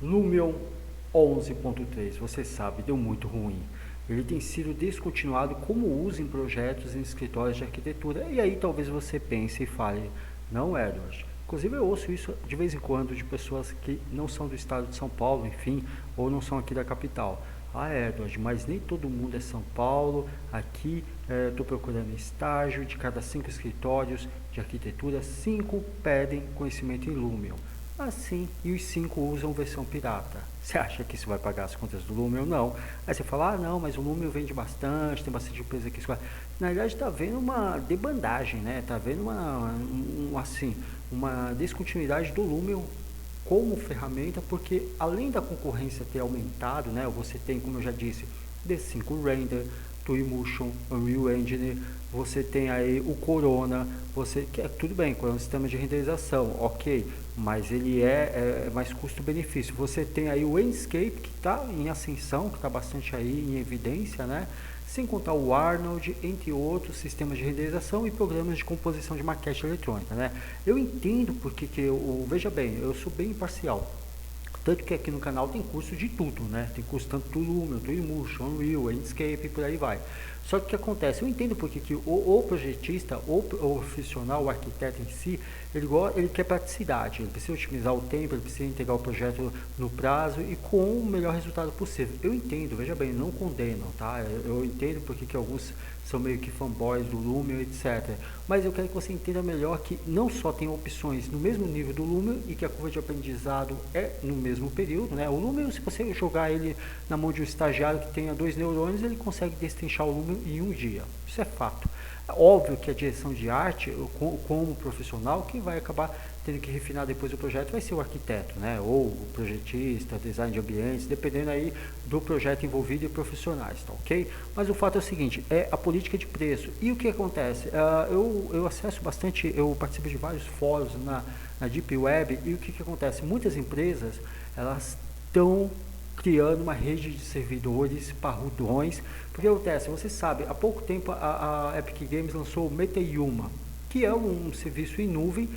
Lumion 11.3, você sabe, deu muito ruim. Ele tem sido descontinuado como uso em projetos em escritórios de arquitetura. E aí talvez você pense e fale, não, Edward. Inclusive eu ouço isso de vez em quando de pessoas que não são do estado de São Paulo, enfim, ou não são aqui da capital. Ah, Edward, mas nem todo mundo é São Paulo. Aqui estou procurando estágio. De cada 5 escritórios de arquitetura, 5 pedem conhecimento em Lumion. Assim, e os 5 usam versão pirata. Você acha que isso vai pagar as contas do Lumion? Não. Aí você fala, não, mas o Lumion vende bastante, tem bastante empresa que escolhe. Na verdade está havendo uma debandagem, né? Está havendo uma descontinuidade do Lumion como ferramenta, porque além da concorrência ter aumentado, né? Você tem, como eu já disse, D5 Render, Twinmotion, Unreal Engine, você tem aí o Corona, você que é tudo bem, Corona é um sistema de renderização, ok, mas ele é mais custo-benefício. Você tem aí o Enscape que está em ascensão, que está bastante aí em evidência, né? Sem contar o Arnold, entre outros sistemas de renderização e programas de composição de maquete eletrônica, né? Eu entendo porque veja bem, eu sou bem imparcial. Tanto que aqui no canal tem curso de tudo, né? Tem curso tanto do Lumion, do Twinmotion, Unreal, Enscape e por aí vai. Só que o que acontece? Eu entendo porque que o projetista, o profissional, o arquiteto em si, ele quer praticidade, ele precisa otimizar o tempo, ele precisa entregar o projeto no prazo e com o melhor resultado possível. Eu entendo, veja bem, não condeno, tá? Eu entendo porque que alguns são meio que fanboys do Lumion, etc. Mas eu quero que você entenda melhor que não só tem opções no mesmo nível do Lumion e que a curva de aprendizado é no mesmo período, né? O Lumion, se você jogar ele na mão de um estagiário que tenha 2 neurônios, ele consegue destrinchar o Lumion em um dia. Isso é fato. Óbvio que a direção de arte, como profissional, quem vai acabar tendo que refinar depois o projeto vai ser o arquiteto, né? Ou o projetista, design de ambientes, dependendo aí do projeto envolvido e profissionais, tá ok? Mas o fato é o seguinte, é a política de preço. E o que acontece? Eu acesso bastante, eu participo de vários fóruns na Deep Web e o que acontece? Muitas empresas, elas estão criando uma rede de servidores parrudões, porque acontece, você sabe, há pouco tempo a Epic Games lançou o Metayuma, que é um serviço em nuvem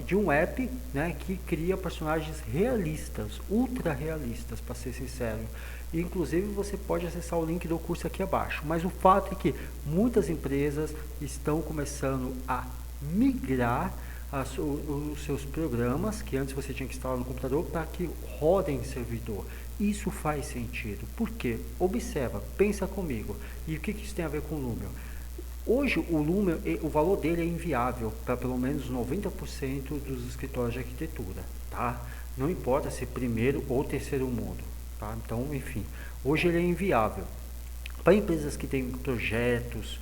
de um app, né, que cria personagens realistas, ultra realistas, para ser sincero. E, inclusive você pode acessar o link do curso aqui abaixo. Mas o fato é que muitas empresas estão começando a migrar os seus programas, que antes você tinha que instalar no computador, para que rodem em servidor. Isso faz sentido. Por quê? Observa, pensa comigo. E o que isso tem a ver com o Lumion? Hoje o Lumion, o valor dele é inviável para pelo menos 90% dos escritórios de arquitetura, tá? Não importa se primeiro ou terceiro mundo, tá? Então, enfim, hoje ele é inviável. Para empresas que têm projetos,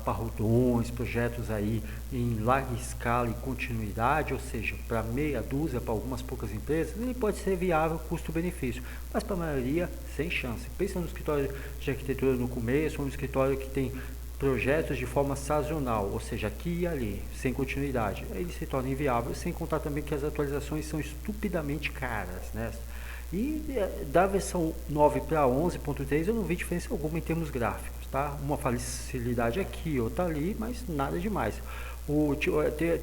parrudões, projetos aí em larga escala e continuidade, ou seja, para meia dúzia, para algumas poucas empresas, ele pode ser viável custo-benefício, mas para a maioria, sem chance. Pensa no escritório de arquitetura no começo, ou no escritório que tem projetos de forma sazonal, ou seja, aqui e ali, sem continuidade. Ele se torna inviável, sem contar também que as atualizações são estupidamente caras, né? E da versão 9 para 11.3 eu não vi diferença alguma em termos gráficos, tá? Uma facilidade aqui, outra ali, mas nada demais.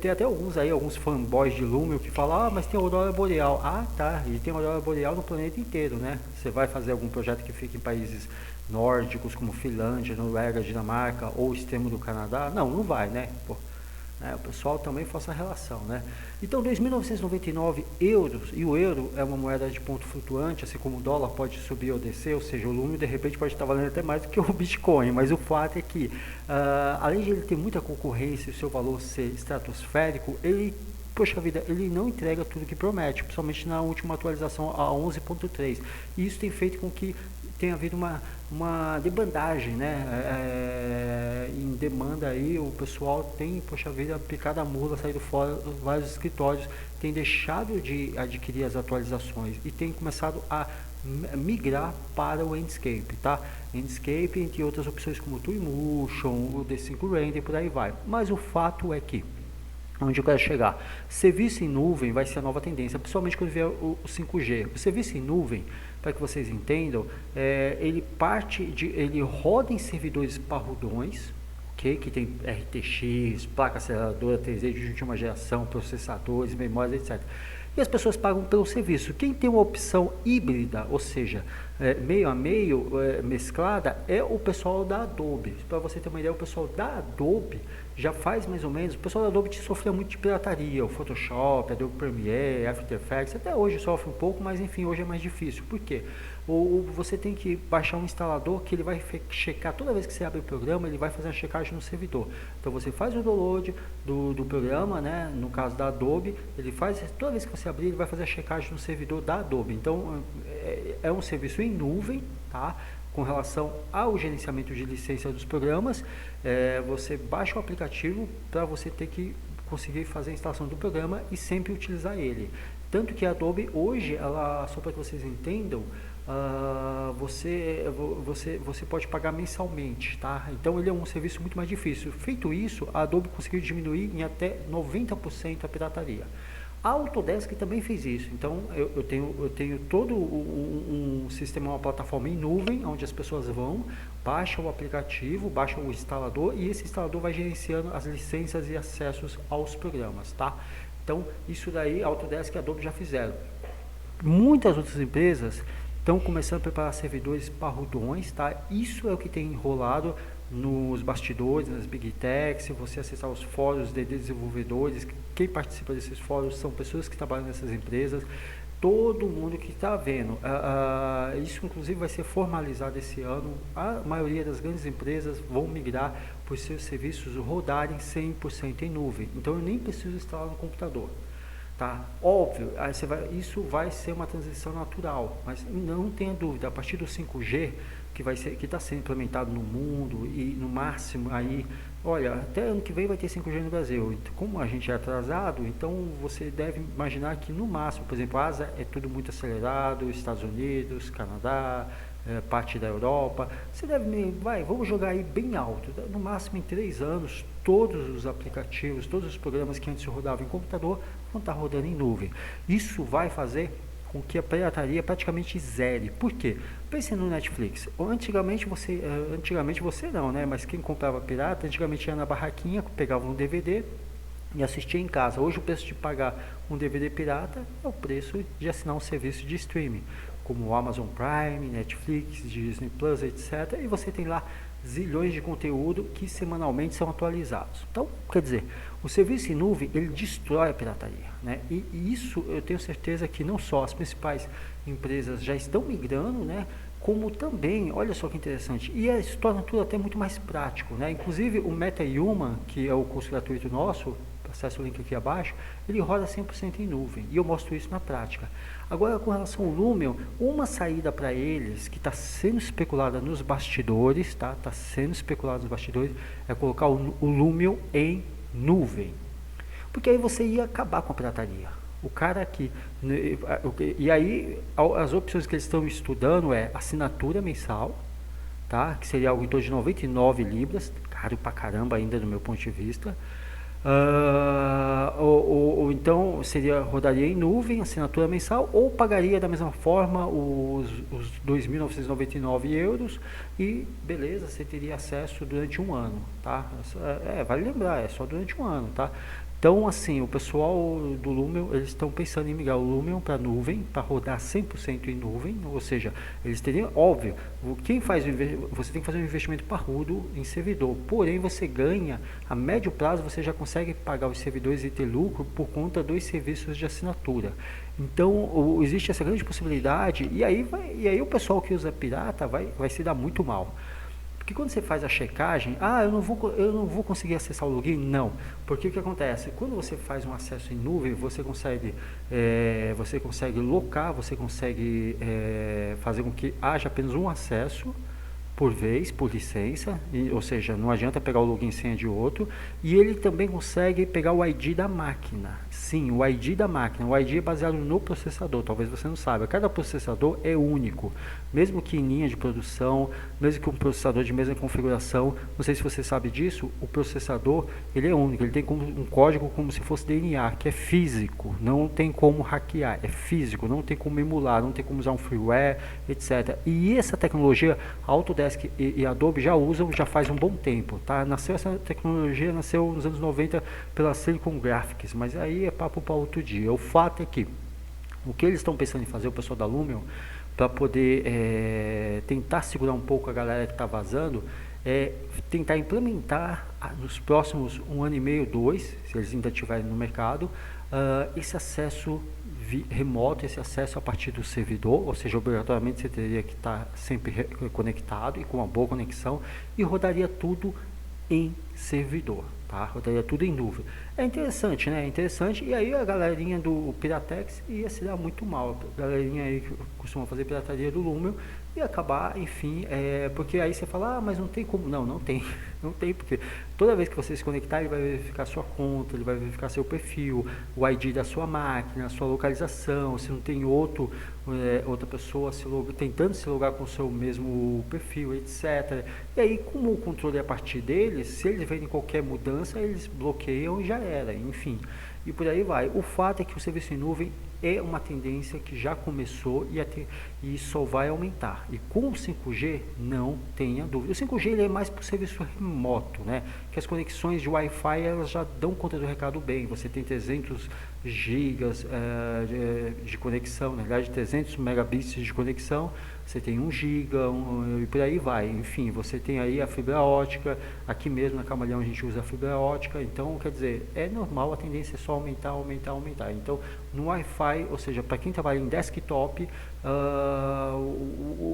Tem até alguns fanboys de Lumion que falam, mas tem aurora boreal. Ah, tá, e tem aurora boreal no planeta inteiro, né? Você vai fazer algum projeto que fique em países nórdicos como Finlândia, Noruega, Dinamarca ou extremo do Canadá? Não, não vai, né? Pô, né? O pessoal também faz a relação, né? Então, 2.999 euros, e o euro é uma moeda de ponto flutuante, assim como o dólar pode subir ou descer, ou seja, o Lumion de repente pode estar valendo até mais do que o Bitcoin, mas o fato é que, além de ele ter muita concorrência e o seu valor ser estratosférico, poxa vida, ele não entrega tudo que promete, principalmente na última atualização a 11.3. E isso tem feito com que tenha havido uma debandagem, né? Em demanda aí, o pessoal tem, poxa vida, picado a mula, saído fora, vários escritórios têm deixado de adquirir as atualizações e têm começado a migrar para o Enscape, tá? Enscape, entre outras opções como o Twinmotion, o D5 Render, por aí vai. Mas o fato é que onde eu quero chegar? Serviço em nuvem vai ser a nova tendência, principalmente quando vier o 5G. O serviço em nuvem, para que vocês entendam, ele roda em servidores parrudões, okay? Que tem RTX, placa aceleradora 3D de última geração, processadores, memórias, etc. E as pessoas pagam pelo serviço. Quem tem uma opção híbrida, ou seja, meio a meio, mesclada, é o pessoal da Adobe. Para você ter uma ideia, o pessoal da Adobe já faz mais ou menos, o pessoal da Adobe sofreu muito de pirataria, o Photoshop, Adobe Premiere, After Effects, até hoje sofre um pouco, mas enfim, hoje é mais difícil. Por quê? Você tem que baixar um instalador que ele vai checar, toda vez que você abre o programa, ele vai fazer a checagem no servidor. Então você faz o download do programa, né? No caso da Adobe, ele faz, toda vez que você abrir, ele vai fazer a checagem no servidor da Adobe. Então é um serviço em nuvem, tá? Com relação ao gerenciamento de licença dos programas, você baixa o aplicativo para você ter que conseguir fazer a instalação do programa e sempre utilizar ele. Tanto que a Adobe hoje, só para que vocês entendam, você pode pagar mensalmente, tá? Então ele é um serviço muito mais difícil. Feito isso, a Adobe conseguiu diminuir em até 90% a pirataria. A Autodesk também fez isso. Então eu tenho todo um sistema, uma plataforma em nuvem, onde as pessoas vão, baixam o aplicativo, baixam o instalador, e esse instalador vai gerenciando as licenças e acessos aos programas, tá? Então isso daí a Autodesk e a Adobe já fizeram. Muitas outras empresas estão começando a preparar servidores parrudões, tá? Isso é o que tem enrolado nos bastidores, nas Big Techs. Se você acessar os fóruns de desenvolvedores, quem participa desses fóruns são pessoas que trabalham nessas empresas, todo mundo que está vendo. Isso inclusive vai ser formalizado esse ano. A maioria das grandes empresas vão migrar por seus serviços rodarem 100% em nuvem. Então eu nem preciso instalar no computador. Tá? Óbvio, isso vai ser uma transição natural, mas não tenha dúvida, a partir do 5G, que está sendo implementado no mundo, e no máximo aí, olha, até ano que vem vai ter 5G no Brasil. Então, como a gente é atrasado, então você deve imaginar que no máximo, por exemplo, a Ásia é tudo muito acelerado, Estados Unidos, Canadá, parte da Europa, você deve, vamos jogar aí bem alto, no máximo em 3 anos, todos os aplicativos, todos os programas que antes rodavam em computador, vão estar rodando em nuvem. Isso vai fazer com que a pirataria praticamente zere. Por quê? Pense no Netflix. Antigamente você não, né? Mas quem comprava pirata, antigamente ia na barraquinha, pegava um DVD e assistia em casa. Hoje o preço de pagar um DVD pirata é o preço de assinar um serviço de streaming, como o Amazon Prime, Netflix, Disney Plus, etc. E você tem lá zilhões de conteúdo que semanalmente são atualizados. Então, quer dizer, o serviço em nuvem, ele destrói a pirataria, né? E isso eu tenho certeza que não só as principais empresas já estão migrando, né? Como também, olha só que interessante, e se torna tudo até muito mais prático, né? Inclusive o MetaHuman, que é o curso gratuito nosso, acesse o link aqui abaixo, ele roda 100% em nuvem, e eu mostro isso na prática. Agora, com relação ao Lumion, uma saída para eles, que está sendo especulada nos bastidores, tá? Está sendo especulado nos bastidores, é colocar o Lumion em nuvem, porque aí você ia acabar com a pirataria. O cara aqui, e aí as opções que eles estão estudando é assinatura mensal, tá? Que seria algo em torno de 99 libras, caro pra caramba ainda do meu ponto de vista. Ou então rodaria em nuvem, assinatura mensal, ou pagaria da mesma forma os 2.999 euros e beleza, você teria acesso durante um ano, tá? Vale lembrar, é só durante um ano, tá? Então, assim, o pessoal do Lumion, eles estão pensando em migrar o Lumion para nuvem, para rodar 100% em nuvem, ou seja, eles teriam, óbvio, você tem que fazer um investimento parrudo em servidor, porém você ganha, a médio prazo você já consegue pagar os servidores e ter lucro por conta dos serviços de assinatura. Então, existe essa grande possibilidade, e aí o pessoal que usa pirata vai se dar muito mal. Porque quando você faz a checagem, eu não vou conseguir acessar o login, não. Porque o que acontece? Quando você faz um acesso em nuvem, você consegue locar, você consegue fazer com que haja apenas um acesso por vez, por licença, ou seja, não adianta pegar o login e senha de outro, e ele também consegue pegar o ID da máquina. Sim, o ID da máquina. O ID é baseado no processador, talvez você não saiba. Cada processador é único, mesmo que em linha de produção, mesmo que um processador de mesma configuração, não sei se você sabe disso, o processador ele é único, ele tem um código como se fosse DNA, que é físico, não tem como hackear, é físico, não tem como emular, não tem como usar um freeware, etc. E essa tecnologia, a Autodesk Autodesk e Adobe já usam já faz um bom tempo, tá? Nasceu essa tecnologia, nasceu nos anos 90 pela Silicon Graphics, mas aí é papo para outro dia. O fato é que o que eles estão pensando em fazer, o pessoal da Lumion, para poder tentar segurar um pouco a galera que está vazando, é tentar implementar nos próximos 1 ano e meio, 2, se eles ainda estiverem no mercado, esse acesso remoto, esse acesso a partir do servidor, ou seja, obrigatoriamente você teria que estar sempre conectado e com uma boa conexão, e rodaria tudo em servidor, tá? Rodaria tudo em nuvem. É interessante, né? É interessante, e aí a galerinha do Piratex ia se dar muito mal, a galerinha aí que costuma fazer pirataria do Lumion, e acabar, enfim, porque aí você fala, mas não tem como, não tem, não tem, porque toda vez que você se conectar, ele vai verificar sua conta, ele vai verificar seu perfil, o ID da sua máquina, a sua localização, se não tem outra pessoa tentando se logar com o seu mesmo perfil, etc. E aí, como o controle é a partir deles, se eles verem qualquer mudança, eles bloqueiam e já era, enfim. E por aí vai. O fato é que o serviço em nuvem é uma tendência que já começou e só vai aumentar. E com o 5G, não tenha dúvida. O 5G ele é mais para o serviço remoto, né? Que as conexões de Wi-Fi elas já dão conta do recado bem. Você tem 300 gigas de conexão, na verdade 300 megabits de conexão, você tem 1 giga e por aí vai. Enfim, você tem aí a fibra ótica, aqui mesmo na Camaleão a gente usa a fibra ótica, então quer dizer, é normal, a tendência é só aumentar. Então no Wi-Fi, ou seja, para quem trabalha em desktop,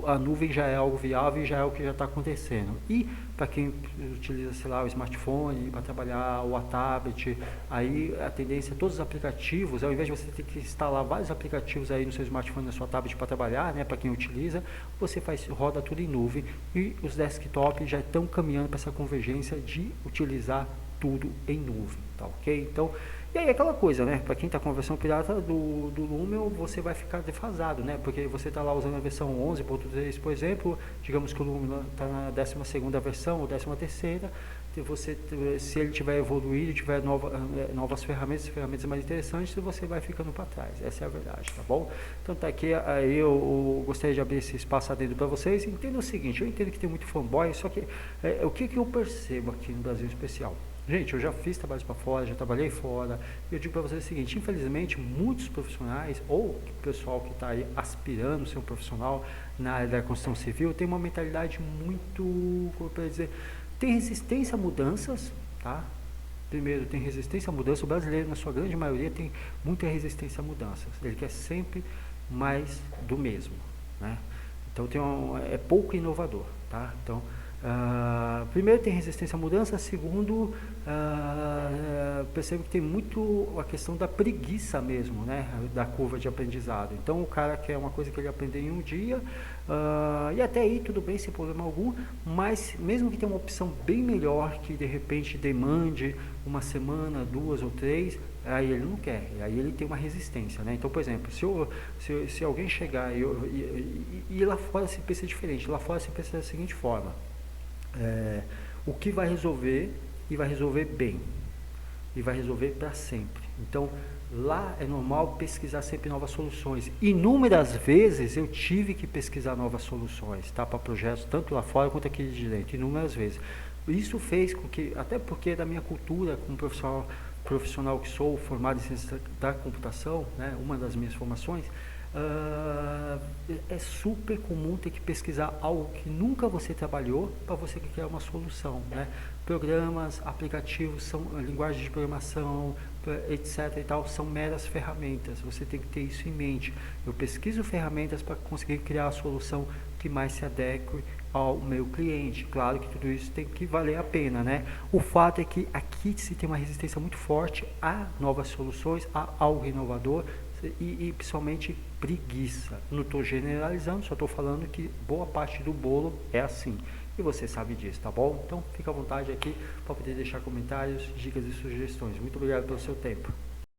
a nuvem já é algo viável e já é o que já está acontecendo. E para quem utiliza, sei lá, o smartphone para trabalhar, ou a tablet, aí a tendência, todos os aplicativos, ao invés de você ter que instalar vários aplicativos aí no seu smartphone, na sua tablet para trabalhar, né, para quem utiliza, você roda tudo em nuvem, e os desktops já estão caminhando para essa convergência de utilizar tudo em nuvem, tá ok? Então, e aí aquela coisa, né, para quem está com a versão pirata do Lumion, você vai ficar defasado, né, porque você está lá usando a versão 11.3, por exemplo, digamos que o Lumion está na 12ª versão, ou 13ª, se ele tiver evoluído, tiver novas ferramentas mais interessantes, você vai ficando para trás, essa é a verdade, tá bom? Então tá aqui, aí eu gostaria de abrir esse espaço adentro para vocês. Entenda o seguinte, eu entendo que tem muito fanboy, só que o que eu percebo aqui no Brasil em especial? Gente, eu já fiz trabalhos para fora, já trabalhei fora, e eu digo para vocês o seguinte, infelizmente muitos profissionais, ou o pessoal que está aí aspirando ser um profissional na área da construção civil, tem uma mentalidade muito, como eu dizer, tem resistência a mudanças, tá? Primeiro, tem resistência a mudanças, o brasileiro na sua grande maioria tem muita resistência a mudanças, ele quer sempre mais do mesmo, né? Então é pouco inovador, tá? Então, primeiro tem resistência à mudança, segundo, percebo que tem muito a questão da preguiça mesmo, né, da curva de aprendizado. Então o cara quer uma coisa que ele aprendeu em um dia, e até aí tudo bem, sem problema algum, mas mesmo que tenha uma opção bem melhor, que de repente demande uma semana, 2 ou 3, aí ele não quer, aí ele tem uma resistência, né? Então, por exemplo, se alguém chegar e lá fora se pensa diferente, lá fora se pensa da seguinte forma: o que vai resolver, e vai resolver bem, e vai resolver para sempre. Então lá é normal pesquisar sempre novas soluções. Inúmeras vezes eu tive que pesquisar novas soluções, tá, para projetos tanto lá fora quanto aqui de dentro, inúmeras vezes. Isso fez com que, até porque da minha cultura como profissional que sou, formado em ciência da computação, né, uma das minhas formações, é super comum ter que pesquisar algo que nunca você trabalhou para você criar uma solução, né? Programas, aplicativos, linguagens de programação, etc. e tal, são meras ferramentas. Você tem que ter isso em mente. Eu pesquiso ferramentas para conseguir criar a solução que mais se adeque ao meu cliente. Claro que tudo isso tem que valer a pena, né? O fato é que aqui se tem uma resistência muito forte a novas soluções, a algo inovador, e principalmente preguiça. Não estou generalizando, só estou falando que boa parte do bolo é assim. E você sabe disso, tá bom? Então fica à vontade aqui para poder deixar comentários, dicas e sugestões. Muito obrigado pelo seu tempo.